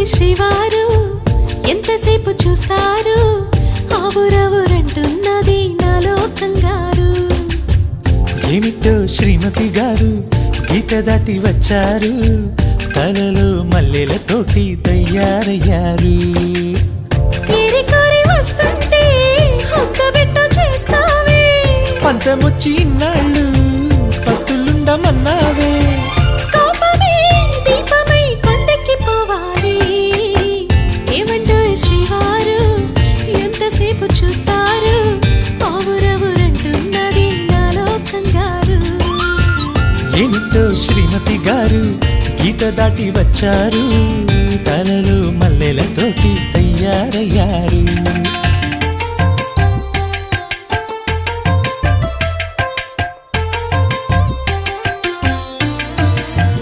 శ్రీవారు ఎంతసేపు చూస్తారు ఆవురవురంటున్నది నాలో కంగారు ఏమిటో శ్రీమతి గారు గీత దాటి వచ్చారు తలలో మల్లెలతోటి తయారయ్యారు వస్తుంటే హొక్కబెట్టు చేస్తావే పంతమొచ్చి ఇన్నాళ్ళు పస్తులుండమన్నావే కోపమే దీపమై కొండెక్కి పోవాలి ఏమంటో శ్రీవారు ఎంతసేపు చూస్తారు ఆవురవురంటున్నది నాలో కంగారు ఏమిటో శ్రీమతి గారు గీత దాటి వచ్చారు తలలో మల్లెలతోటి తయారయ్యారు